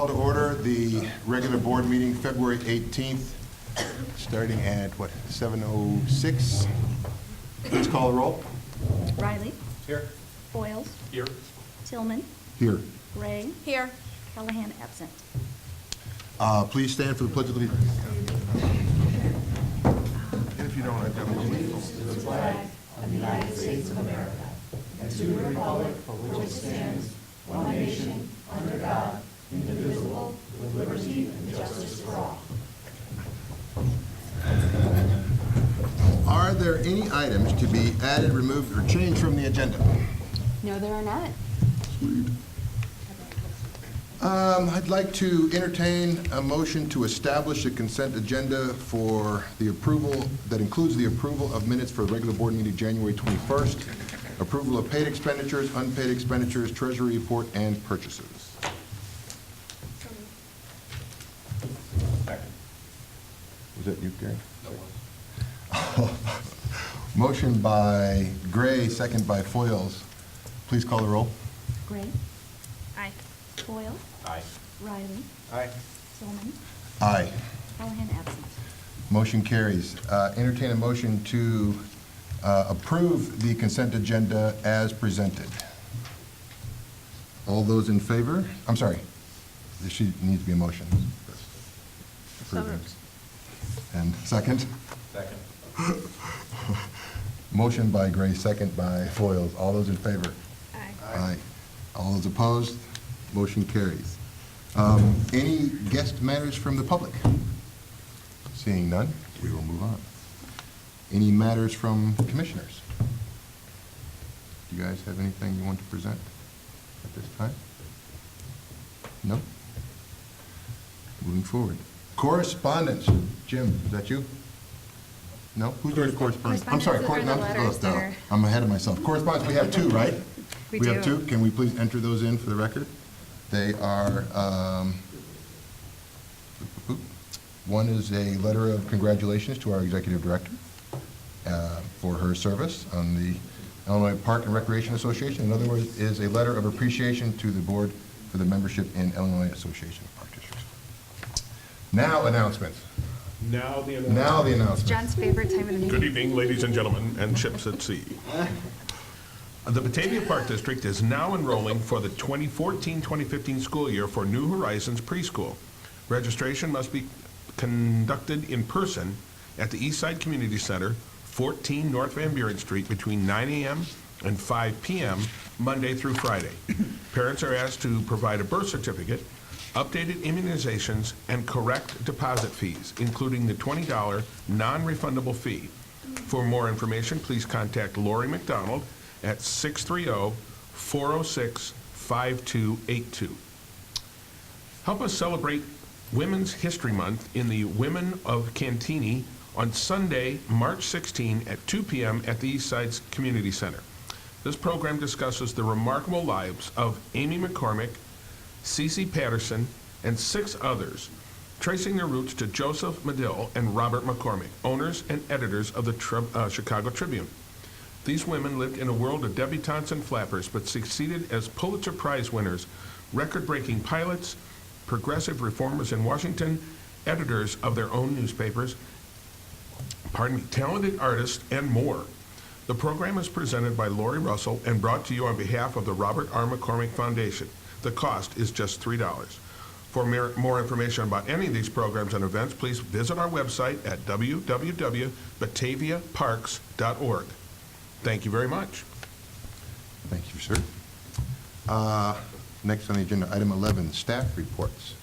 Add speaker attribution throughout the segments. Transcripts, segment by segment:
Speaker 1: call to order the regular board meeting February 18th, starting at, 7:06. Please call the roll.
Speaker 2: Riley.
Speaker 3: Here.
Speaker 2: Foils.
Speaker 3: Here.
Speaker 2: Tillman.
Speaker 1: Here.
Speaker 2: Gray.
Speaker 4: Here.
Speaker 2: Callahan absent.
Speaker 1: Please stand for the Pledge of Allegiance. And if you don't, I've got my Are there any items to be added, removed, or changed from the agenda?
Speaker 4: No, there are not.
Speaker 1: I'd like to entertain a motion to establish a consent agenda for the approval, that includes the approval of minutes for the regular board meeting January 21st, approval of paid expenditures, unpaid expenditures, treasury report, and purchases.
Speaker 3: Second.
Speaker 1: Was that you, Gary? Motion by Gray, second by Foils. Please call the roll.
Speaker 2: Gray.
Speaker 4: Aye.
Speaker 2: Foil.
Speaker 3: Aye.
Speaker 2: Riley.
Speaker 3: Aye.
Speaker 2: Tillman.
Speaker 1: Aye.
Speaker 2: Callahan absent.
Speaker 1: Motion carries. Entertain a motion to approve the consent agenda as presented. All those in favor? I'm sorry. There needs to be a motion.
Speaker 4: So moved.
Speaker 1: And second?
Speaker 3: Second.
Speaker 1: Motion by Gray, second by Foils. All those in favor?
Speaker 4: Aye.
Speaker 1: Aye. All those opposed? Motion carries. Any guest matters from the public? Seeing none, we will move on. Any matters from commissioners? Do you guys have anything you want to present at this time? No? Moving forward. Correspondence. Jim, is that you? No? Who's doing the correspondence? I'm sorry.
Speaker 4: Correspondence are the letters that are-
Speaker 1: I'm ahead of myself. Correspondence, we have two, right?
Speaker 4: We
Speaker 1: have
Speaker 4: do.
Speaker 1: two. Can we please enter those in for the record? They are, one is a letter of congratulations to our executive director for her service on the Illinois Park and Recreation Association. Another one is a letter of appreciation to the board for the membership in Illinois Association of Park Districts. Now announcements.
Speaker 5: Now the
Speaker 1: Now the announcements.
Speaker 4: John's favorite time of the meeting.
Speaker 5: Good evening, ladies and gentlemen, and ships at sea. The Batavia Park District is now enrolling for the 2014-2015 school year for New Horizons preschool. Registration must be conducted in person at the Eastside Community Center, 14 North Van Buren Street, between 9 a.m. and 5 p.m., Monday through Friday. Parents are asked to provide a birth certificate, updated immunizations, and correct deposit fees, including the $20 non-refundable fee. For more information, please contact Lori McDonald at 630-406-5282. Help us celebrate Women's History Month in the Women of Cantini on Sunday, March 16 at 2 p.m. at the Eastside Community Center. This program discusses the remarkable lives of Amy McCormick, Cece Patterson, and 6 others, tracing their roots to Joseph Medill and Robert McCormick, owners and editors of the Chicago Tribune. These women lived in a world of debutantes and flappers, but succeeded as Pulitzer Prize winners, record-breaking pilots, progressive reformers in Washington, editors of their own newspapers, talented artists, and more. The program is presented by Lori Russell and brought to you on behalf of the Robert R. McCormick Foundation. The cost is just $3. For more information about any of these programs and events, please visit our website at www.bataviaparks.org. Thank you very much.
Speaker 1: Thank you, sir. Next on the agenda, item 11, staff reports.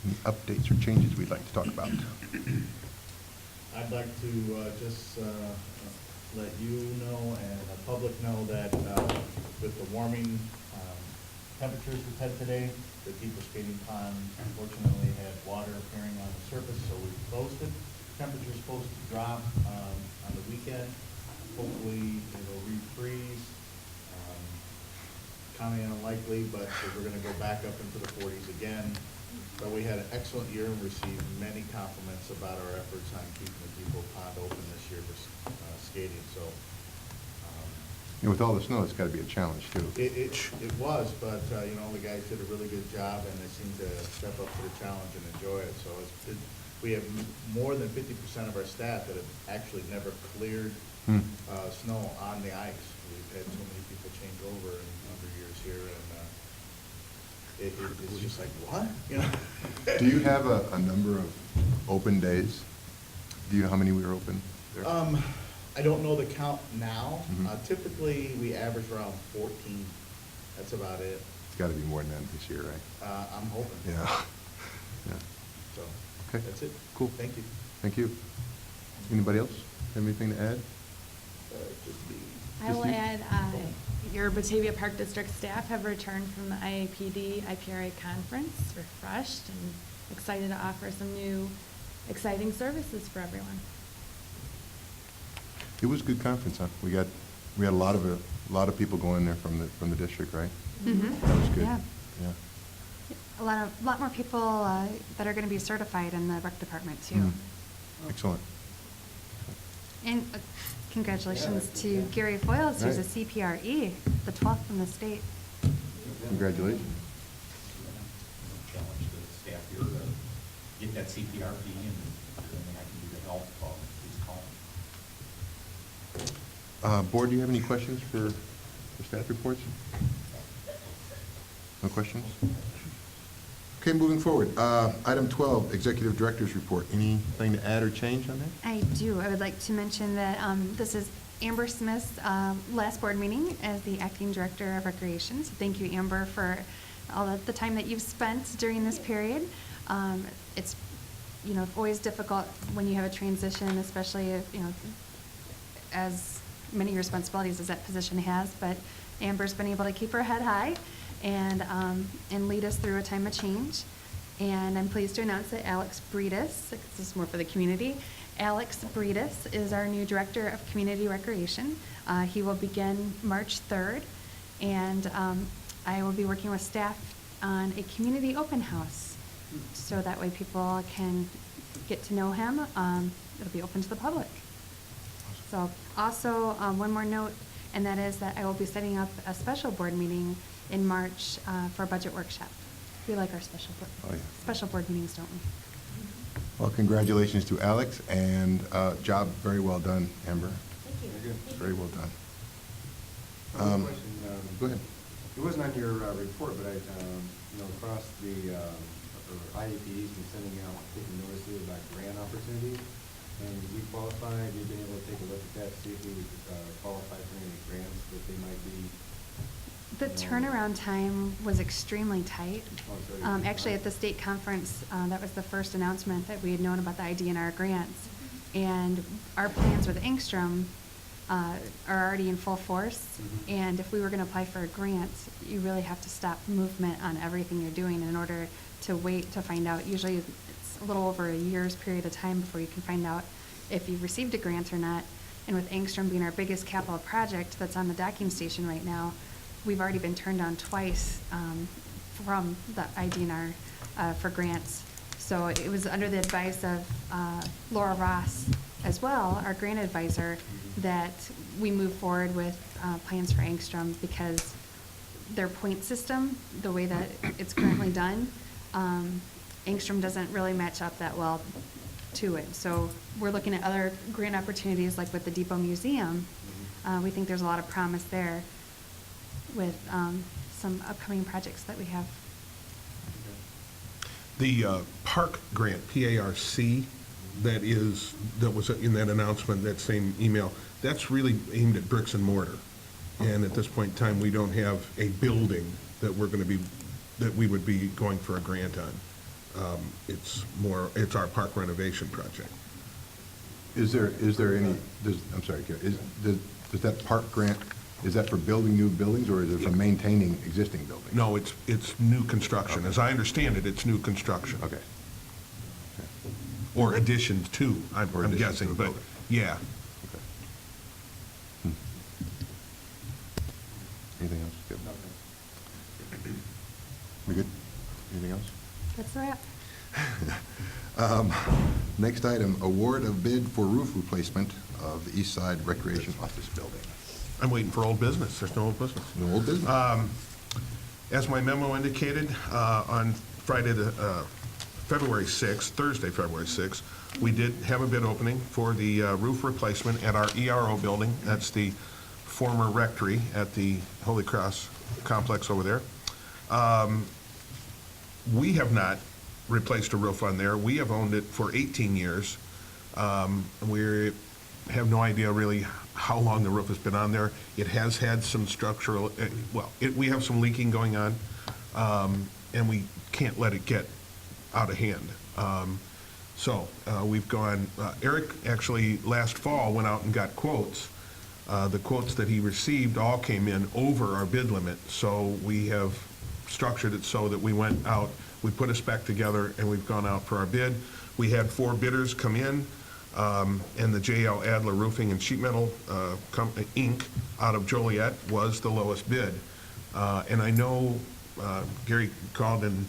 Speaker 1: Any updates or changes we'd like to talk about?
Speaker 6: I'd like to just let you know and the public know that with the warming temperatures we've had today, the Deeper Skating Pond unfortunately had water appearing on the surface, so we closed it. Temperature's supposed to drop on the weekend. Hopefully it'll refreeze. Kind of unlikely, but we're going to go back up into the 40s again. But we had an excellent year and received many compliments about our efforts on keeping the Depot Pond open this year for skating. So
Speaker 1: And with all the snow, it's got to be a challenge, too.
Speaker 6: It was, but, you know, the guys did a really good job, and they seemed to step up to the challenge and enjoy it. So we have more than 50% of our staff that have actually never cleared snow on the ice. We've had so many people change over in a number of years here, and it's just like, what? You know?
Speaker 1: Do you have a number of open days? Do you know how many we were open there?
Speaker 6: I don't know the count now.
Speaker 1: Mhm.
Speaker 6: Typically, we average around 14. That's about it.
Speaker 1: It's got to be more than that this year, right?
Speaker 6: I'm hoping.
Speaker 1: Yeah. Yeah.
Speaker 6: So,
Speaker 1: Okay.
Speaker 6: that's it.
Speaker 1: Cool.
Speaker 6: Thank you.
Speaker 1: Thank you. Anybody else have anything to add?
Speaker 6: Just me.
Speaker 4: I will
Speaker 1: Just you?
Speaker 4: add, your Batavia Park District staff have returned from the IAPD IPRA conference, refreshed and excited to offer some new exciting services for everyone.
Speaker 1: It was a good conference, huh? We had a lot of people going there from the district, right?
Speaker 4: Mhm.
Speaker 1: That was good.
Speaker 2: Yeah.
Speaker 1: Yeah.
Speaker 2: A lot more people that are going to be certified in the rec department, too.
Speaker 1: Mhm. Excellent.
Speaker 2: And congratulations to Gary Foyles, who's a
Speaker 1: Right.
Speaker 2: CPRE, the 12th in the state.
Speaker 1: Congratulations.
Speaker 3: Challenge the staff here to get that CPRP, and anything I can do to help, please call me.
Speaker 1: Board, do you have any questions for staff reports? No questions? Okay, moving forward. Item 12, Executive Director's Report. Anything to add or change on that?
Speaker 2: I do. I would like to mention that this is Amber Smith's last board meeting as the Acting Director of Recreation. So thank you, Amber, for all of the time that you've spent during this period. It's, you know, always difficult when you have a transition, especially if, you know, as many responsibilities as that position has, but Amber's been able to keep her head high and lead us through a time of change. And I'm pleased to announce that Alex Breedis, this is more for the community, Alex Breedis is our new Director of Community Recreation. He will begin March 3rd, and I will be working with staff on a community open house, so that way people can get to know him. It'll be open to the public. So also, one more note, and that is that I will be setting up a special board meeting in March for a budget workshop. We like our
Speaker 1: Oh, yeah.
Speaker 2: special board meetings, don't we?
Speaker 1: Well, congratulations to Alex, and job very well done, Amber.
Speaker 2: Thank you.
Speaker 7: Very good.
Speaker 1: Very well done.
Speaker 7: One question.
Speaker 1: Go ahead.
Speaker 7: It wasn't on your report, but I, you know, across the, or IAP's been sending out, taking notices about grant opportunities. And we qualified, we've been able to take a look at that, see if we would qualify for any grants that they might be.
Speaker 2: The turnaround time was extremely tight.
Speaker 7: Oh, it's already-
Speaker 2: Actually, at the state conference, that was the first announcement that we had known about the IDNR grants. And our plans with Engstrom are already in full force.
Speaker 7: Mhm.
Speaker 2: And if we were going to apply for a grant, you really have to stop movement on everything you're doing in order to wait to find out. Usually, it's a little over a year's period of time before you can find out if you've received a grant or not. And with Engstrom being our biggest capital project that's on the docking station right now, we've already been turned down twice from the IDNR for grants. So it was under the advice of Laura Ross as well, our grant advisor, that we move forward with plans for Engstrom, because their point system, the way that it's currently done, Engstrom doesn't really match up that well to it. So we're looking at other grant opportunities, like with the Depot Museum. We think there's a lot of promise there with some upcoming projects that we have.
Speaker 5: The park grant, PARC, that was in that announcement, that same email, that's really aimed at bricks and mortar. And at this point in time, we don't have a building that we would be going for a grant on. It's our park renovation project.
Speaker 1: Is there any, I'm sorry, Gary, does that park grant, is that for building new buildings, or is it for maintaining existing buildings?
Speaker 5: No, it's new construction. As I understand it, it's new construction.
Speaker 1: Okay.
Speaker 5: Or additions to, I'm
Speaker 1: Or additions
Speaker 5: guessing,
Speaker 1: to a
Speaker 5: but,
Speaker 1: building.
Speaker 5: yeah.
Speaker 1: Okay. Hmm. Anything else? Skip? We good? Anything else?
Speaker 2: That's a wrap.
Speaker 1: Next item, award of bid for roof replacement of the East Side Recreation Office Building.
Speaker 5: I'm waiting for old business. There's no old business.
Speaker 1: No old business.
Speaker 5: As my memo indicated, on Friday, February 6th, Thursday, February 6th, we did have a bid opening for the roof replacement at our ERO building. That's the former rectory at the Holy Cross complex over there. We have not replaced a roof on there. We have owned it for 18 years. We have no idea really how long the roof has been on there. It has had some structural, we have some leaking going on, and we can't let it get out of hand. So we've gone, Eric actually last fall went out and got quotes. The quotes that he received all came in over our bid limit, so we have structured it so that we went out, we put a spec together, and we've gone out for our bid. We had 4 bidders come in, and the J.L. Adler Roofing and Sheet Metal Inc. out of Joliet was the lowest bid. And I know Gary called in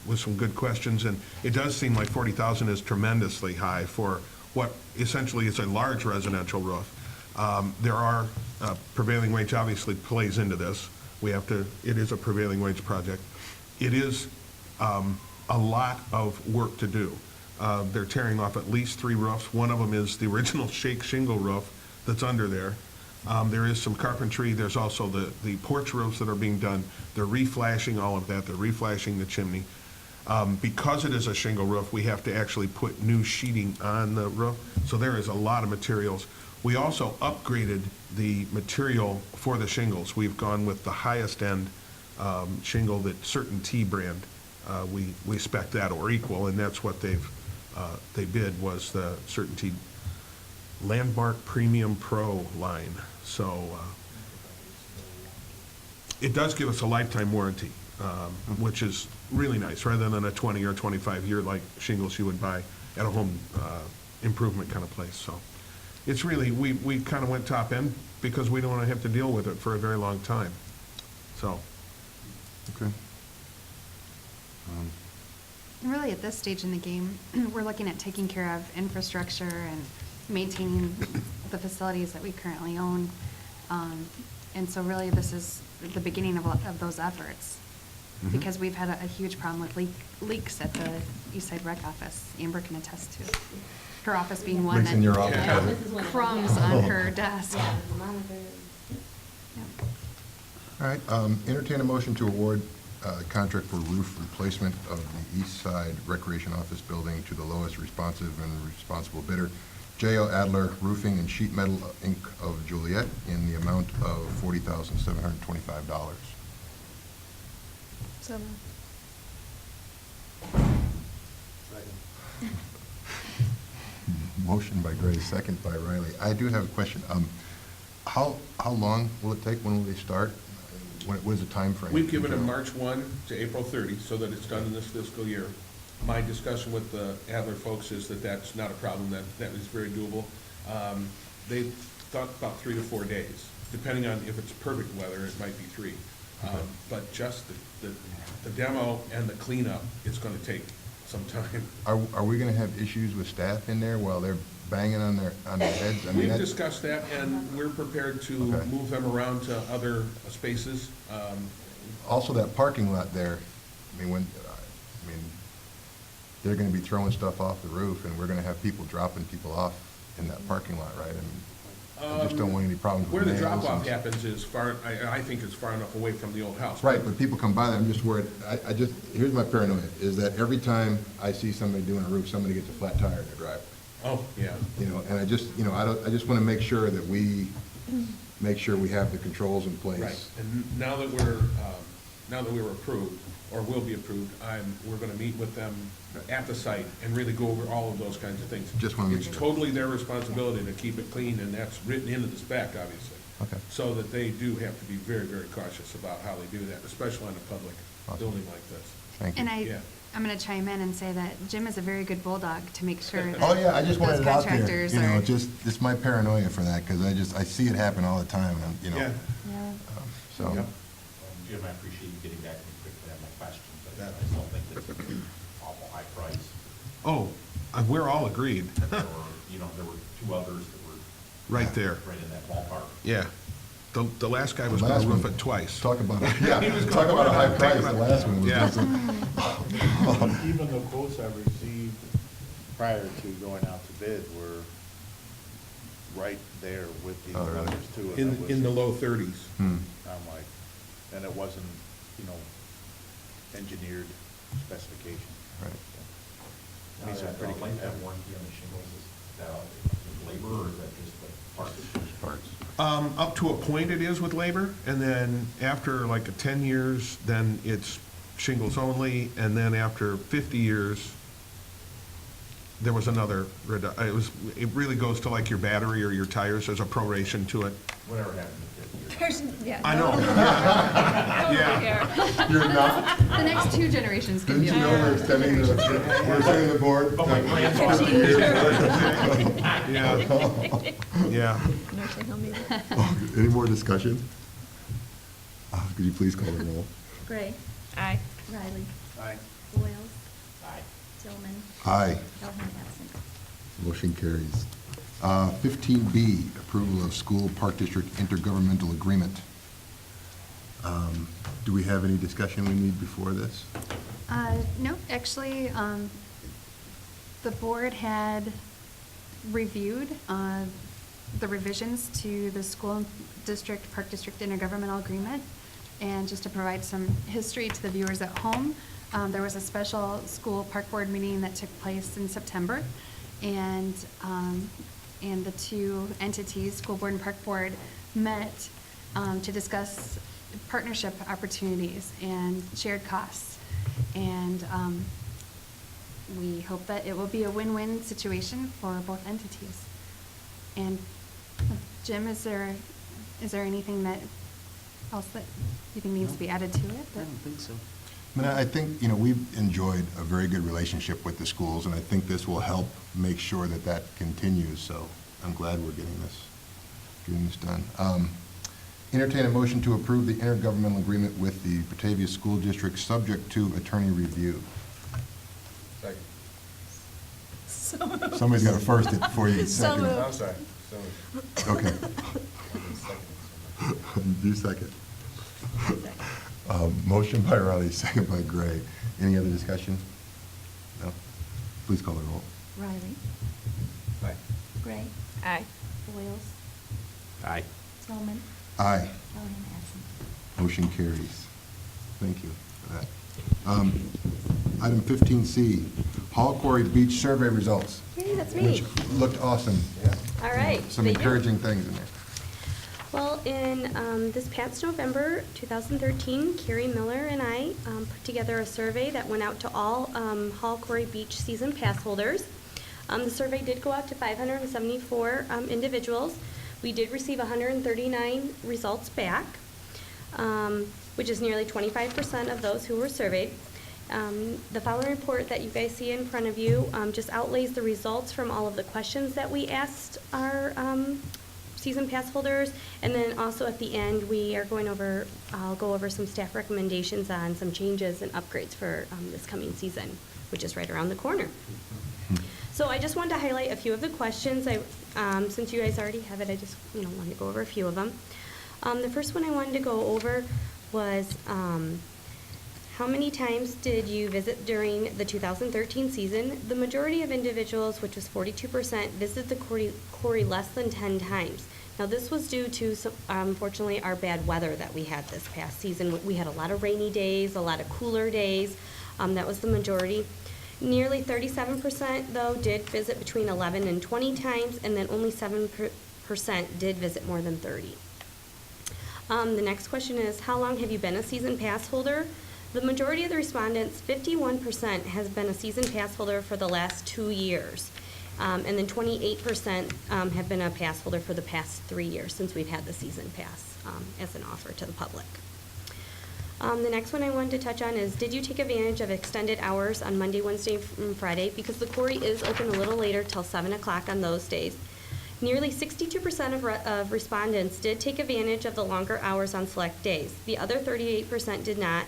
Speaker 5: with some good questions, and it does seem like $40,000 is tremendously high for what essentially is a large residential roof. There are, prevailing wage obviously plays into this. It is a prevailing wage project. It is a lot of work to do. They're tearing off at least 3 roofs. One of them is the original shake shingle roof that's under there. There is some carpentry. There's also the porch roofs that are being done. They're reflashing all of that. They're reflashing the chimney. Because it is a shingle roof, we have to actually put new sheeting on the roof. So there is a lot of materials. We also upgraded the material for the shingles. We've gone with the highest end shingle that Certain T brand. We spec that or equal, and that's what they bid was the Certain T Landmark Premium Pro line. So it does give us a lifetime warranty, which is really nice, rather than a 20 or 25-year like shingles you would buy at a home improvement kind of place. So it's really, we kind of went top end because we don't want to have to deal with it for a very long time. So.
Speaker 1: Okay.
Speaker 2: And really, at this stage in the game, we're looking at taking care of infrastructure and maintaining the facilities that we currently own. And so really, this is the beginning of those efforts.
Speaker 1: Mhm.
Speaker 2: Because we've had a huge problem with leaks at the Eastside Rec office. Amber can attest to it. Her office being one
Speaker 1: Leaks in your office,
Speaker 2: that
Speaker 1: does it?
Speaker 8: This is one of them.
Speaker 2: crumbs on her desk.
Speaker 8: Yeah, the monitor.
Speaker 2: Yep.
Speaker 1: All right, entertain a motion to award contract for roof replacement of the East Side Recreation Office Building to the lowest responsive and responsible bidder, J.L. Adler Roofing and Sheet Metal Inc. of Joliet, in the amount of $40,725.
Speaker 2: So,
Speaker 7: Second.
Speaker 1: Motion by Gray, second by Riley. I do have a question. How long will it take? When will they start? What is the time frame?
Speaker 5: We've given them March 1 to April 30, so that it's done in this fiscal year. My discussion with the Adler folks is that that's not a problem, that is very doable. They thought about 3 to 4 days, depending on if it's perfect weather, it might be 3. But just the demo and the cleanup, it's gonna take some time.
Speaker 1: Are we going to have issues with staff in there while they're banging on their heads? I mean,
Speaker 5: We've
Speaker 1: that's-
Speaker 5: discussed that, and we're prepared to
Speaker 1: Okay.
Speaker 5: move them around to other spaces.
Speaker 1: Also, that parking lot there, they're going to be throwing stuff off the roof, and we're going to have people dropping people off in that parking lot, right? I just don't want any problems
Speaker 5: Where
Speaker 1: with
Speaker 5: the
Speaker 1: nails.
Speaker 5: drop-off
Speaker 1: and-
Speaker 5: happens is far, I think it's far enough away from the old house.
Speaker 1: Right, but people come by there, I'm just worried, here's my paranoia, is that every time I see somebody doing a roof, somebody gets a flat tire in their driveway.
Speaker 5: Oh, yeah.
Speaker 1: And I just want to make sure that we have the controls in place.
Speaker 5: Right, and now that we're approved, or will be approved, we're gonna meet with them at the site and really go over all of those kinds of things.
Speaker 1: Just wanna make
Speaker 5: It's
Speaker 1: sure.
Speaker 5: totally their responsibility to keep it clean, and that's written into the spec, obviously.
Speaker 1: Okay.
Speaker 5: So that they do have to be very, very cautious about how they do that, especially on a public
Speaker 1: Awesome.
Speaker 5: building like this.
Speaker 1: Thank you.
Speaker 2: and
Speaker 5: Yeah.
Speaker 2: I'm going to chime in and say that Jim is a very good bulldog to make sure that
Speaker 1: Oh, yeah, I just wanted
Speaker 2: those
Speaker 1: it out there,
Speaker 2: contractors
Speaker 1: you know,
Speaker 2: are.
Speaker 1: it's my paranoia for that, because I see it happen all the time, and,
Speaker 5: Yeah.
Speaker 2: Yeah.
Speaker 1: so.
Speaker 5: Yep.
Speaker 3: Jim, I appreciate you getting back to me quickly on my question, but I still think that's an awful high price.
Speaker 5: Oh, we're all agreed.
Speaker 3: There were 2 others that were
Speaker 5: right there.
Speaker 3: Right in that ballpark.
Speaker 5: Yeah. The last guy was
Speaker 1: The
Speaker 5: going
Speaker 1: last
Speaker 5: to roof
Speaker 1: one.
Speaker 5: it twice.
Speaker 1: Talk about,
Speaker 5: He was
Speaker 1: yeah,
Speaker 5: gonna
Speaker 1: talk about a high
Speaker 5: take
Speaker 1: price,
Speaker 5: him
Speaker 1: the
Speaker 5: out.
Speaker 1: last one was.
Speaker 5: Yeah.
Speaker 6: Even the quotes I received prior to going out to bid were right there with these
Speaker 1: Oh, really?
Speaker 6: numbers too. and it was-
Speaker 5: In the low 30s.
Speaker 1: Hmm.
Speaker 6: I'm like, and it wasn't, engineered specification.
Speaker 1: Right.
Speaker 3: Now,
Speaker 6: These are
Speaker 3: that
Speaker 6: pretty
Speaker 3: lifetime
Speaker 6: competitive.
Speaker 3: warranty on the shingles, is that labor or is that just the parts?
Speaker 1: Parts.
Speaker 5: Up to a point it is with labor, and then after like 10 years, then it's shingles only, and then after 50 years, there was another, it really goes to like your battery or your tires, there's a proration to it.
Speaker 3: Whatever happened to 50 years?
Speaker 2: Yeah.
Speaker 5: I know. Yeah.
Speaker 1: You're not?
Speaker 2: The next 2 generations can
Speaker 1: Didn't
Speaker 2: be.
Speaker 1: you know we're extending the board?
Speaker 3: But my grandfather.
Speaker 5: Yeah. Yeah.
Speaker 1: Any more discussion? Could you please call the roll?
Speaker 8: Gray.
Speaker 4: Aye.
Speaker 8: Riley.
Speaker 6: Aye.
Speaker 8: Boyles.
Speaker 3: Aye.
Speaker 8: Tillman.
Speaker 1: Aye.
Speaker 8: Callahan absent.
Speaker 1: Motion carries. 15B, approval of school park district intergovernmental agreement. Do we have any discussion we need before this?
Speaker 2: No, actually, the board had reviewed the revisions to the school district, park district intergovernmental agreement. And just to provide some history to the viewers at home, there was a special school park board meeting that took place in September. And the 2 entities, school board and park board, met to discuss partnership opportunities and shared costs. And we hope that it will be a win-win situation for both entities. And Jim, is there anything else that you think needs to be added to it?
Speaker 9: I don't think so.
Speaker 1: I mean, I think, we've enjoyed a very good relationship with the schools, and I think this will help make sure that that continues, so I'm glad we're getting this done. Entertain a motion to approve the intergovernmental agreement with the Batavia School District, subject to attorney review.
Speaker 7: Second.
Speaker 1: Somebody's got to first it before you second it.
Speaker 7: I'm sorry. So,
Speaker 1: Okay. You second. Motion by Riley, second by Gray. Any other discussion? No? Please call the roll.
Speaker 8: Riley.
Speaker 7: Aye.
Speaker 8: Gray.
Speaker 4: Aye.
Speaker 8: Boyles.
Speaker 3: Aye.
Speaker 8: Tillman.
Speaker 1: Aye.
Speaker 8: Callahan absent.
Speaker 1: Motion carries. Thank you for that. Item 15C, Hall Quarry Beach survey results.
Speaker 8: Yay, that's
Speaker 1: Which
Speaker 8: me.
Speaker 1: looked awesome.
Speaker 8: All right.
Speaker 1: Some
Speaker 8: they do.
Speaker 1: encouraging things in there.
Speaker 8: Well, in this past November 2013, Carrie Miller and I put together a survey that went out to all Hall Quarry Beach season pass holders. The survey did go out to 574 individuals. We did receive 139 results back, which is nearly 25% of those who were surveyed. The following report that you guys see in front of you just outlays the results from all of the questions that we asked our season pass holders, and then also at the end I'll go over some staff recommendations on some changes and upgrades for this coming season, which is right around the corner. So I just wanted to highlight a few of the questions. Since you guys already have it, I just wanted to go over a few of them. The first one I wanted to go over was how many times did you visit during the 2013 season? The majority of individuals, which was 42%, visited the quarry less than 10 times. Now, this was due to, unfortunately, our bad weather that we had this past season. We had a lot of rainy days, a lot of cooler days. That was the majority. Nearly 37%, though, did visit between 11 and 20 times, and then only 7% did visit more than 30. The next question is, how long have you been a season pass holder? The majority of the respondents, 51%, has been a season pass holder for the last 2 years. And then 28% have been a pass holder for the past 3 years since we've had the season pass as an offer to the public. The next one I wanted to touch on is, did you take advantage of extended hours on Monday, Wednesday, and Friday? Because the quarry is open a little later till 7 o'clock on those days. Nearly 62% of respondents did take advantage of the longer hours on select days. The other 38% did not.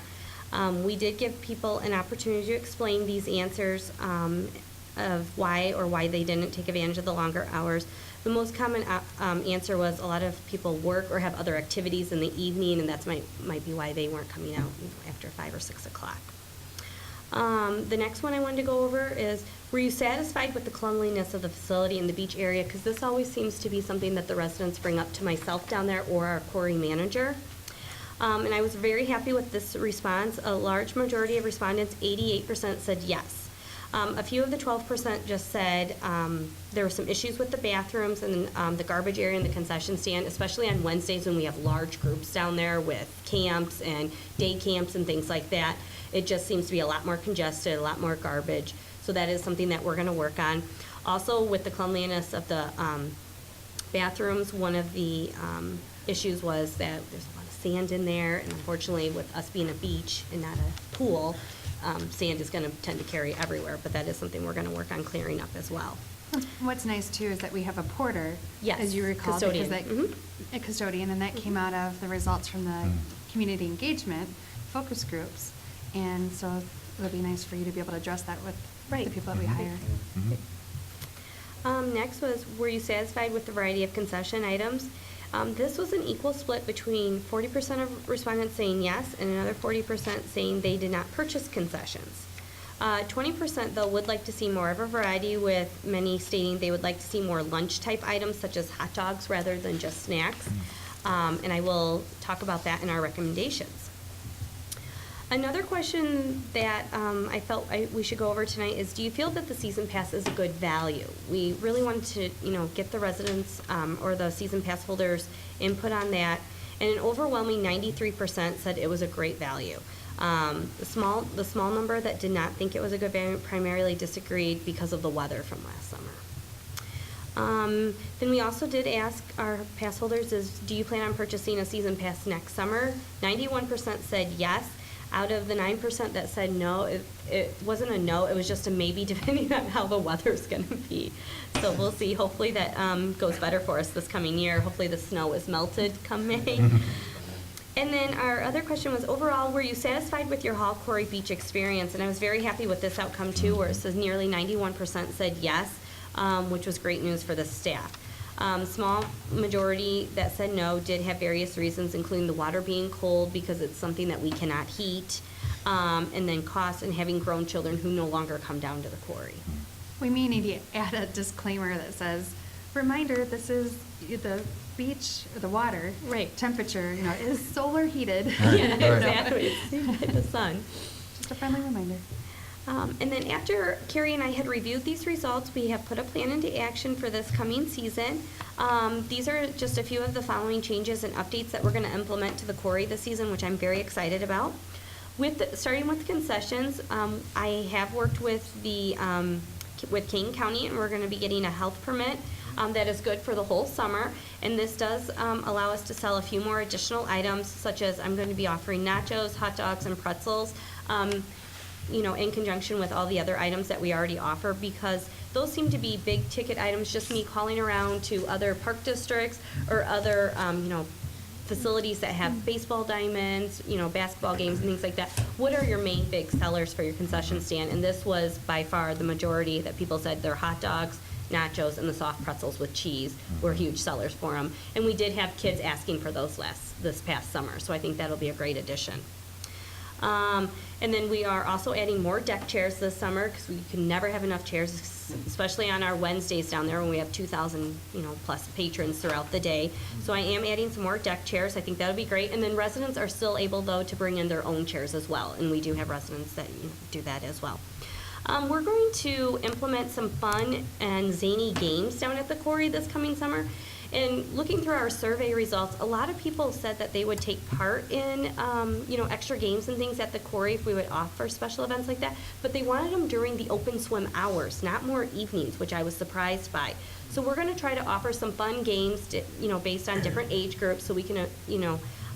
Speaker 8: We did give people an opportunity to explain these answers of why they didn't take advantage of the longer hours. The most common answer was a lot of people work or have other activities in the evening, and that's might be why they weren't coming out after 5 or 6 o'clock. The next one I wanted to go over is, were you satisfied with the cleanliness of the facility in the beach area? Because this always seems to be something that the residents bring up to myself down there or our quarry manager. And I was very happy with this response. A large majority of respondents, 88%, said yes. A few of the 12% just said there were some issues with the bathrooms and the garbage area and the concession stand, especially on Wednesdays when we have large groups down there with camps and day camps and things like that. It just seems to be a lot more congested, a lot more garbage. So that is something that we're going to work on. Also, with the cleanliness of the bathrooms, one of the issues was that there's a lot of sand in there, and unfortunately, with us being a beach and not a pool, sand is going to tend to carry everywhere, but that is something we're going to work on clearing up as well.
Speaker 2: What's nice too is that we have a porter,
Speaker 8: Yes,
Speaker 2: as you recall,
Speaker 8: custodian.
Speaker 2: because
Speaker 8: Mhm.
Speaker 2: a custodian, and that came out of the results from the community engagement focus groups. And so it'll be nice for you to be able to address that with
Speaker 8: Right.
Speaker 2: the people that we hire.
Speaker 8: Next was, were you satisfied with the variety of concession items? This was an equal split between 40% of respondents saying yes and another 40% saying they did not purchase concessions. 20% though would like to see more of a variety, with many stating they would like to see more lunch type items such as hot dogs rather than just snacks. And I will talk about that in our recommendations. Another question that I felt we should go over tonight is, do you feel that the season pass is a good value? We really wanted to, get the residents or the season pass holders input on that, and an overwhelming 93% said it was a great value. The small number that did not think it was a good value primarily disagreed because of the weather from last summer. Then we also did ask our pass holders do you plan on purchasing a season pass next summer? 91% said yes. Out of the 9% that said no, it wasn't a no, it was just a maybe depending on how the weather's going to be. So we'll see. Hopefully that goes better for us this coming year. Hopefully the snow is melted come May. And then our other question was, overall, were you satisfied with your Hall Quarry Beach experience? And I was very happy with this outcome too, where it says nearly 91% said yes, which was great news for the staff. Small majority that said no did have various reasons, including the water being cold because it's something that we cannot heat, and then cost and having grown children who no longer come down to the quarry.
Speaker 2: We may need to add a disclaimer that says, reminder, this is the beach, or the water.
Speaker 8: Right.
Speaker 2: Temperature, is solar heated.
Speaker 8: Yeah, exactly. It's the sun.
Speaker 2: Just a friendly reminder.
Speaker 8: And then after Carrie and I had reviewed these results, we have put a plan into action for this coming season. These are just a few of the following changes and updates that we're going to implement to the quarry this season, which I'm very excited about. Starting with concessions, I have worked with with King County, and we're going to be getting a health permit that is good for the whole summer. And this does allow us to sell a few more additional items, such as I'm going to be offering nachos, hot dogs, and pretzels. In conjunction with all the other items that we already offer, because those seem to be big ticket items. Just me calling around to other park districts or other, facilities that have baseball diamonds, basketball games and things like that. What are your main big sellers for your concession stand? And this was by far the majority that people said their hot dogs, nachos, and the soft pretzels with cheese were huge sellers for them. And we did have kids asking for those this past summer, so I think that'll be a great addition. And then we are also adding more deck chairs this summer, because we can never have enough chairs, especially on our Wednesdays down there when we have 2,000, plus patrons throughout the day. So I am adding some more deck chairs. I think that'll be great. And then residents are still able, though, to bring in their own chairs as well. And we do have residents that do that as well. We're going to implement some fun and zany games down at the quarry this coming summer. And looking through our survey results, a lot of people said that they would take part in, extra games and things at the quarry if we would offer special events like that. But they wanted them during the open swim hours, not more evenings, which I was surprised by. So we're going to try to offer some fun games, based on different age groups, so we can,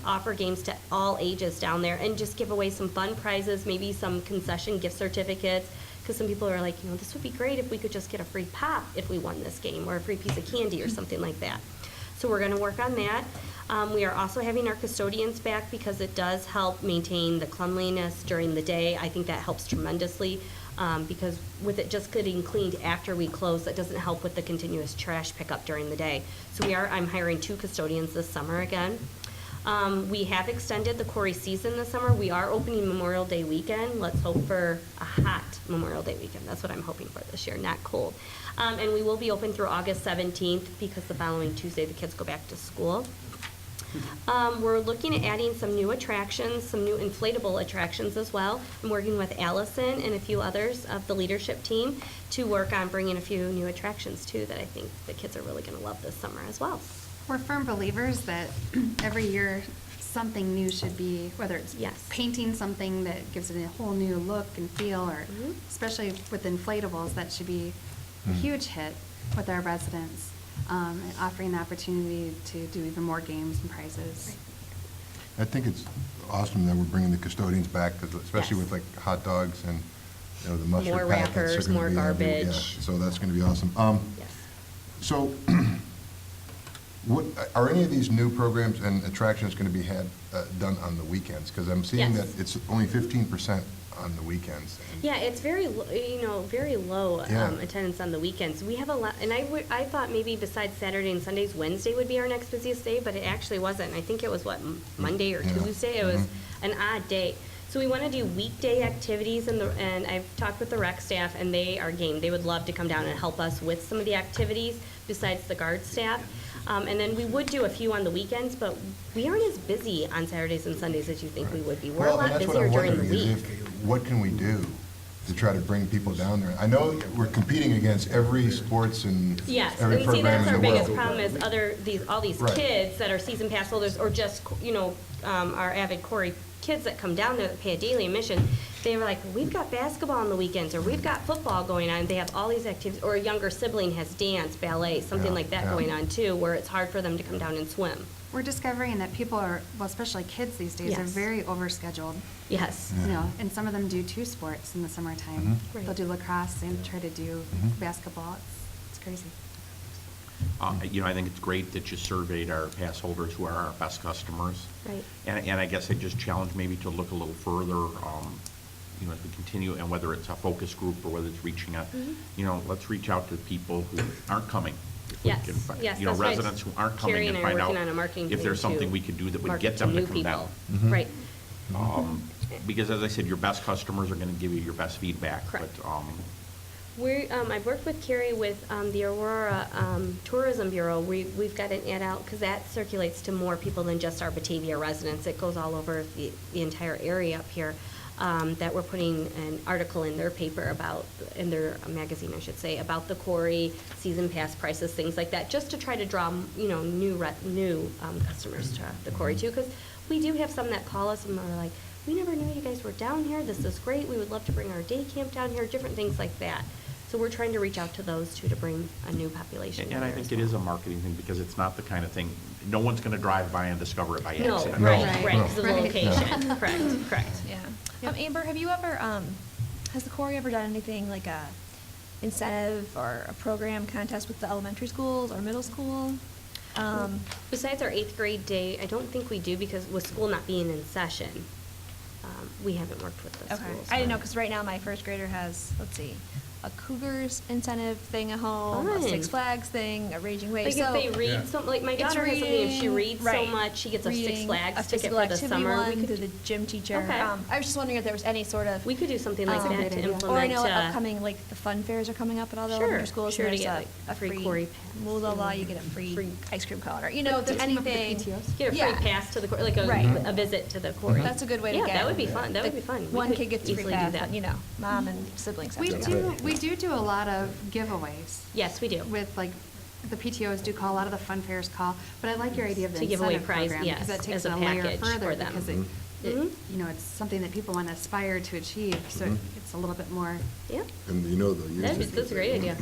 Speaker 8: offer games to all ages down there and just give away some fun prizes, maybe some concession gift certificates. Because some people are like, this would be great if we could just get a free pop if we won this game, or a free piece of candy or something like that. So we're going to work on that. We are also having our custodians back because it does help maintain the cleanliness during the day. I think that helps tremendously, because with it just getting cleaned after we close, that doesn't help with the continuous trash pickup during the day. So I'm hiring 2 custodians this summer again. We have extended the Corey season this summer. We are opening Memorial Day weekend. Let's hope for a hot Memorial Day weekend. That's what I'm hoping for this year, not cold. And we will be open through August 17th because the following Tuesday the kids go back to school. We're looking at adding some new attractions, some new inflatable attractions as well. I'm working with Allison and a few others of the leadership team to work on bringing a few new attractions too that I think the kids are really going to love this summer as well.
Speaker 2: We're firm believers that every year something new should be, whether it's
Speaker 8: Yes.
Speaker 2: painting something that gives it a whole new look and feel, or
Speaker 8: Mhm.
Speaker 2: especially with inflatables, that should be a huge hit with our residents, and offering the opportunity to do even more games and prizes.
Speaker 1: I think it's awesome that we're bringing the custodians back, 'cause especially
Speaker 8: Yes.
Speaker 1: with like hot dogs and, you know, the mustard
Speaker 8: More
Speaker 1: packets are
Speaker 8: wrappers,
Speaker 1: gonna
Speaker 8: more
Speaker 1: be everywhere.
Speaker 8: garbage.
Speaker 1: Yeah, so that's gonna be awesome.
Speaker 8: Yes.
Speaker 1: So, what, are any of these new programs and attractions gonna be done on the weekends? Because I'm seeing that
Speaker 8: Yes.
Speaker 1: it's only 15% on the weekends. and-
Speaker 8: Yeah, it's very, very low
Speaker 1: Yeah.
Speaker 8: attendance on the weekends. We have a lot, and I thought maybe besides Saturday and Sundays, Wednesday would be our next busiest day, but it actually wasn't. I think it was, Monday or
Speaker 1: Yeah.
Speaker 8: Tuesday? It was
Speaker 1: Mhm.
Speaker 8: an odd day. So we want to do weekday activities, and I've talked with the rec staff, and they are game. They would love to come down and help us with some of the activities besides the guard staff. And then we would do a few on the weekends, but we aren't as busy on Saturdays and Sundays as you think we would be. We're a
Speaker 1: Well, and
Speaker 8: lot
Speaker 1: that's what
Speaker 8: busier
Speaker 1: I'm
Speaker 8: during the
Speaker 1: wondering
Speaker 8: week.
Speaker 1: is what can we do to try to bring people down there? I know we're competing against every sports and
Speaker 8: Yes,
Speaker 1: every
Speaker 8: and see,
Speaker 1: program
Speaker 8: that's
Speaker 1: in
Speaker 8: our
Speaker 1: the
Speaker 8: biggest
Speaker 1: world.
Speaker 8: problem is all these
Speaker 1: Right.
Speaker 8: kids that are season pass holders or just, our avid Corey kids that come down there that pay a daily admission. They were like, we've got basketball on the weekends, or we've got football going on. They have all these activities, or a younger sibling has dance, ballet, something
Speaker 1: Yeah,
Speaker 8: like that
Speaker 1: yeah.
Speaker 8: going on too, where it's hard for them to come down and swim.
Speaker 2: We're discovering that people are, well, especially kids these days, are
Speaker 8: Yes.
Speaker 2: very overscheduled.
Speaker 8: Yes.
Speaker 2: You know, and some of them do 2 sports in the summertime.
Speaker 8: Mhm. Right.
Speaker 2: They'll do lacrosse and try to do
Speaker 1: Mhm.
Speaker 2: basketball. It's crazy.
Speaker 3: I think it's great that you surveyed our pass holders who are our best customers.
Speaker 8: Right.
Speaker 3: And I guess I just challenge maybe to look a little further, as we continue, and whether it's a focus group or whether it's reaching out,
Speaker 8: Mhm.
Speaker 3: let's reach out to people who aren't coming. If we
Speaker 8: Yes,
Speaker 3: can
Speaker 8: yes,
Speaker 3: You know,
Speaker 8: that's right.
Speaker 3: residents who aren't
Speaker 8: Carrie
Speaker 3: coming
Speaker 8: and
Speaker 3: and
Speaker 8: I are
Speaker 3: find out
Speaker 8: working on a marketing
Speaker 3: if there's
Speaker 8: thing
Speaker 3: something
Speaker 8: to
Speaker 3: we could do that would
Speaker 8: market
Speaker 3: get
Speaker 8: to
Speaker 3: them to
Speaker 8: new
Speaker 3: come
Speaker 8: people.
Speaker 3: down.
Speaker 1: Mhm.
Speaker 8: Right.
Speaker 3: Because as I said, your best customers are gonna give you your best feedback.
Speaker 8: Correct.
Speaker 3: But,
Speaker 8: I've worked with Carrie with the Aurora Tourism Bureau. We've got an ad out, because that circulates to more people than just our Batavia residents. It goes all over the entire area up here, that we're putting an article in their paper about, in their magazine, I should say, about the Corey season pass prices, things like that, just to try to draw, new customers to the Corey too, because we do have some that call us and are like, we never knew you guys were down here. This is great. We would love to bring our day camp down here, different things like that. So we're trying to reach out to those two to bring a new population.
Speaker 3: and I
Speaker 8: there
Speaker 3: think
Speaker 8: as
Speaker 3: it is a
Speaker 8: well.
Speaker 3: marketing thing, because it's not the kind of thing, no one's gonna drive by and discover it by
Speaker 8: No,
Speaker 3: accident.
Speaker 8: right,
Speaker 2: Right.
Speaker 8: right, because of the
Speaker 2: Right.
Speaker 8: location. Correct.
Speaker 9: Yeah. Amber, have you ever, has the Corey ever done anything like a incentive or a program contest with the elementary schools or middle school?
Speaker 8: Besides our 8th grade day, I don't think we do, because with school not being in session, we haven't worked with the
Speaker 9: Okay,
Speaker 8: schools.
Speaker 9: I didn't know, because right now my first grader has, let's see, a Cougars incentive thing at home, a Six
Speaker 8: Fun.
Speaker 9: Flags thing, a Raging Wave.
Speaker 8: Like if
Speaker 9: So
Speaker 8: they read some, like my
Speaker 9: it's
Speaker 8: daughter has something, if she
Speaker 9: reading,
Speaker 8: reads so
Speaker 9: right,
Speaker 8: much, she gets a Six
Speaker 9: reading,
Speaker 8: Flags
Speaker 9: a
Speaker 8: ticket
Speaker 9: physical
Speaker 8: for the
Speaker 9: activity
Speaker 8: summer.
Speaker 9: one
Speaker 8: We
Speaker 9: through
Speaker 8: could,
Speaker 9: the gym teacher.
Speaker 8: Okay.
Speaker 9: I was just wondering if there was any sort of.
Speaker 8: we could do something like that to implement.
Speaker 9: Or I know upcoming, like, the fun fairs are coming up at all the
Speaker 8: Sure,
Speaker 9: elementary schools.
Speaker 8: sure,
Speaker 9: and
Speaker 8: to
Speaker 9: there's
Speaker 8: get,
Speaker 9: a
Speaker 8: like, free Corey pass.
Speaker 9: la, you get a free
Speaker 8: Free-
Speaker 9: ice cream cone, or, you know, anything.
Speaker 8: Get a
Speaker 9: Yeah.
Speaker 8: free pass to the Corey, like
Speaker 9: Right.
Speaker 8: a visit to the Corey.
Speaker 9: That's a good way to
Speaker 8: Yeah,
Speaker 9: get.
Speaker 8: that would be fun, that would
Speaker 9: the
Speaker 8: be fun. We
Speaker 9: One
Speaker 8: could
Speaker 9: kid gets a free
Speaker 8: easily do
Speaker 9: pass,
Speaker 8: that.
Speaker 9: but, mom and siblings have
Speaker 2: We
Speaker 9: to.
Speaker 2: do a lot of giveaways.
Speaker 8: Yes, we do.
Speaker 2: With, like, the PTOs do call, a lot of the fun fairs call, but I like your idea of the
Speaker 8: To give away
Speaker 2: incentive
Speaker 8: prize,
Speaker 2: program,
Speaker 8: yes,
Speaker 2: because that takes
Speaker 8: as
Speaker 2: it
Speaker 8: a
Speaker 2: a layer
Speaker 8: package
Speaker 2: further,
Speaker 8: for them.
Speaker 2: because
Speaker 8: Mhm.
Speaker 2: it's something that people want to aspire to achieve, so
Speaker 1: Mhm.
Speaker 2: it's a little bit more,
Speaker 8: Yeah,
Speaker 1: And they'll use
Speaker 8: That'd be-
Speaker 1: it.
Speaker 8: that's a great idea.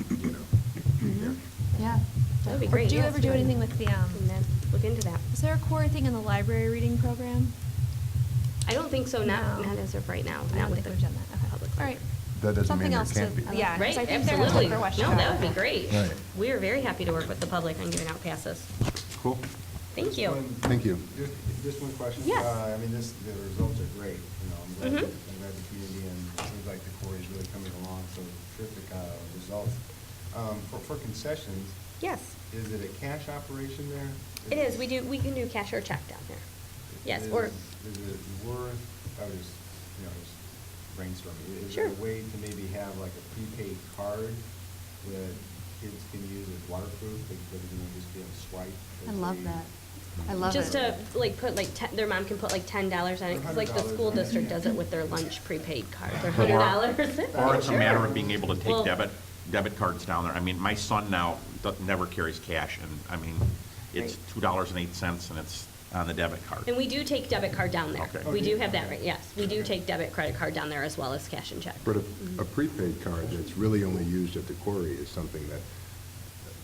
Speaker 2: yeah.
Speaker 8: that would be
Speaker 9: Or
Speaker 8: great.
Speaker 9: do you
Speaker 8: yes,
Speaker 9: ever do
Speaker 8: we would.
Speaker 9: anything with the,
Speaker 8: And then look into that.
Speaker 9: is there a Corey thing in the library reading program?
Speaker 8: I don't think so, not
Speaker 9: No.
Speaker 8: as of right now,
Speaker 9: I
Speaker 8: not
Speaker 9: don't
Speaker 8: with
Speaker 9: think
Speaker 8: the
Speaker 9: we've done that. Okay.
Speaker 8: public.
Speaker 9: All right.
Speaker 1: That doesn't
Speaker 9: Something
Speaker 1: mean there
Speaker 9: else
Speaker 1: can't
Speaker 9: to,
Speaker 1: be.
Speaker 9: yeah. 'cause
Speaker 8: Right,
Speaker 9: I think there's
Speaker 8: absolutely.
Speaker 9: one for West
Speaker 8: No, that would be
Speaker 9: Chicago.
Speaker 8: great.
Speaker 1: Right.
Speaker 8: We are very happy to work with the public on giving out passes.
Speaker 3: Cool.
Speaker 8: Thank you.
Speaker 1: Thank you.
Speaker 7: Just one question.
Speaker 8: Yes.
Speaker 7: I mean, the results are great, you know, I'm glad,
Speaker 8: Mhm.
Speaker 7: I'm glad the community and it seems like the Corps is really coming along, so terrific, results. For concessions,
Speaker 8: Yes,
Speaker 7: is it a cash operation there?
Speaker 8: it is. We can do cash or check down there. Yes, or,
Speaker 7: Is it worth, I was just, you know, just brainstorming, is
Speaker 8: Sure.
Speaker 7: there a way to maybe have like a prepaid card that kids can use as waterproof, that you know, just be able to swipe?
Speaker 2: I
Speaker 7: as
Speaker 2: love
Speaker 7: they-
Speaker 2: that. I love it.
Speaker 8: just to, like, put, like, their mom can put, like, $10 on it, because, like, the
Speaker 7: $100
Speaker 8: school
Speaker 7: on it.
Speaker 8: district does it with their lunch prepaid card, their
Speaker 3: Or-
Speaker 8: $100.
Speaker 3: Or it's a
Speaker 8: Sure.
Speaker 3: matter of being able to
Speaker 8: Well-
Speaker 3: take debit cards down there. I mean, my son now never carries cash, and, I mean, it's
Speaker 8: Right.
Speaker 3: $2.08, and it's on the debit card.
Speaker 8: And we do take debit card down there.
Speaker 3: Okay.
Speaker 8: We do have that, right, yes. We do take debit, credit card down there as well as cash and check.
Speaker 1: But a prepaid card that's really only used at the quarry is something that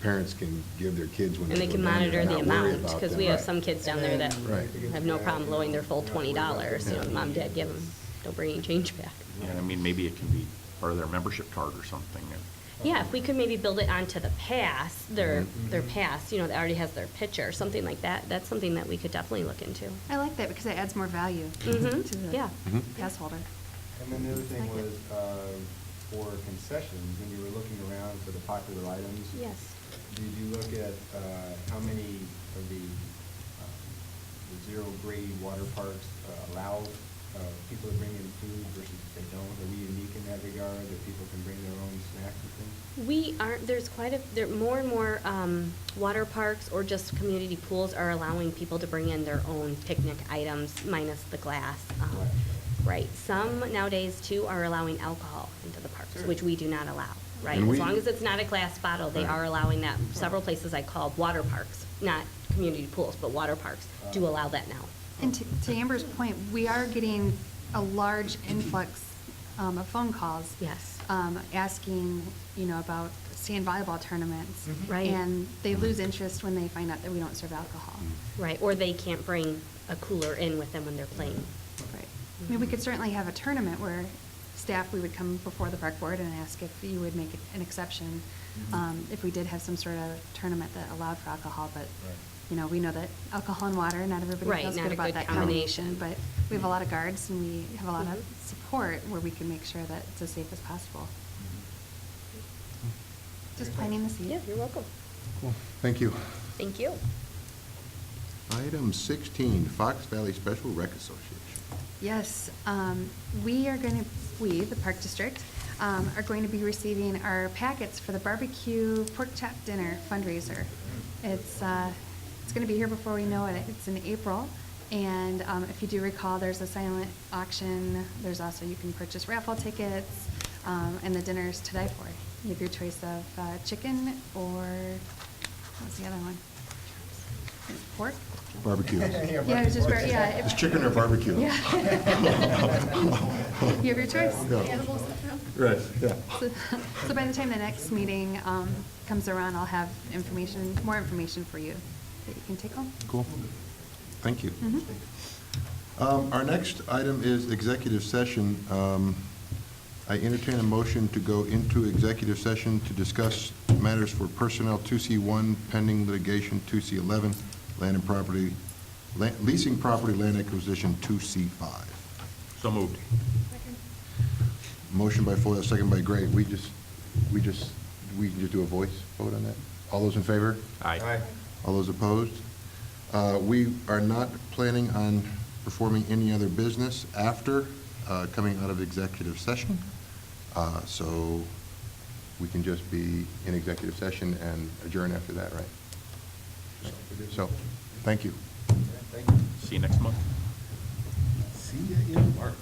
Speaker 1: parents can give their kids when they
Speaker 8: And they
Speaker 1: go
Speaker 8: can
Speaker 1: down there
Speaker 8: monitor
Speaker 1: and
Speaker 8: the
Speaker 1: not worry
Speaker 8: amount,
Speaker 1: about
Speaker 8: because
Speaker 1: them.
Speaker 8: we have
Speaker 1: Right.
Speaker 8: some kids down there that
Speaker 1: Right.
Speaker 8: have no problem blowing their full $20. You know,
Speaker 1: Yeah.
Speaker 8: mom, dad, give them, don't bring any change back.
Speaker 3: And I mean, maybe it can be part of their membership card or something.
Speaker 8: Yeah, if we could maybe build it onto the pass, their pass, you know, that already has their picture, something like that, that's something that we could definitely look into.
Speaker 2: I like that because it adds more value
Speaker 8: Mhm,
Speaker 2: to the
Speaker 8: yeah.
Speaker 2: pass holder.
Speaker 7: And then the other thing
Speaker 2: Like it.
Speaker 7: was, for concessions, when you were looking around for the popular items.
Speaker 8: Yes.
Speaker 7: Did you look at, how many of the zero-grade water parks allow people to bring in food versus if they don't? Are we unique in that regard, that people can bring their own snacks and things?
Speaker 8: We aren't, there more and more water parks or just community pools are allowing people to bring in their own picnic items minus the glass.
Speaker 7: Glass.
Speaker 8: Right, some nowadays too are allowing alcohol into the parks,
Speaker 7: Sure.
Speaker 8: which we do not allow, right?
Speaker 1: And
Speaker 8: As
Speaker 1: we-
Speaker 8: long as it's not a glass bottle, they
Speaker 1: Right.
Speaker 8: are allowing that. Several places I call water parks, not community pools, but water parks do allow that now.
Speaker 2: And to Amber's point, we are getting a large influx of phone calls.
Speaker 8: Yes.
Speaker 2: Asking, you know, about sand volleyball tournaments.
Speaker 8: Right.
Speaker 2: And they lose interest when they find out that we don't serve alcohol.
Speaker 8: Right, or they can't bring a cooler in with them when they're playing.
Speaker 2: Right. I mean, we could certainly have a tournament where staff, we would come before the park board and ask if you would make an exception if we did have some sort of tournament that allowed for alcohol, but, you know, we know that alcohol and water, not everybody
Speaker 8: Right,
Speaker 2: feels
Speaker 8: not
Speaker 2: good
Speaker 8: a
Speaker 2: about
Speaker 8: good
Speaker 2: that
Speaker 8: combination.
Speaker 2: combination, but we have a lot of guards and we have a lot of
Speaker 8: Mhm.
Speaker 2: support where we can make sure that it's as safe as possible. Just planting the seed.
Speaker 8: Yeah, you're welcome.
Speaker 1: Cool. Thank you.
Speaker 8: Thank you.
Speaker 1: Item 16, Fox Valley Special Rec Association.
Speaker 2: Yes, we, the Park District, are going to be receiving our packets for the barbecue pork chop dinner fundraiser. It's going to be here before we know it. It's in April, and if you do recall, there's a silent auction. There's also, you can purchase raffle tickets, and the dinner is to die for. You have your choice of chicken or, what's the other one? Pork?
Speaker 1: Barbecue.
Speaker 2: Yeah, it's just, yeah.
Speaker 1: It's chicken or barbecue.
Speaker 2: Yeah. You have your choice.
Speaker 1: Yeah. Right, yeah.
Speaker 2: So by the time the next meeting comes around, I'll have more information for you that you can take home.
Speaker 1: Cool. Thank you.
Speaker 2: Mhm.
Speaker 1: Our next item is executive session. I entertain a motion to go into executive session to discuss matters for personnel 2C1 pending litigation 2C11, land and property, leasing property land acquisition 2C5.
Speaker 3: So moved.
Speaker 1: Motion by Foyle, second by Gray. We can just do a voice vote on that? All those in favor?
Speaker 3: Aye.
Speaker 1: All those opposed? We are not planning on performing any other business after coming out of executive session. So we can just be in executive session and adjourn after that, right? So, thank you.
Speaker 3: See you next month.
Speaker 1: See you in March.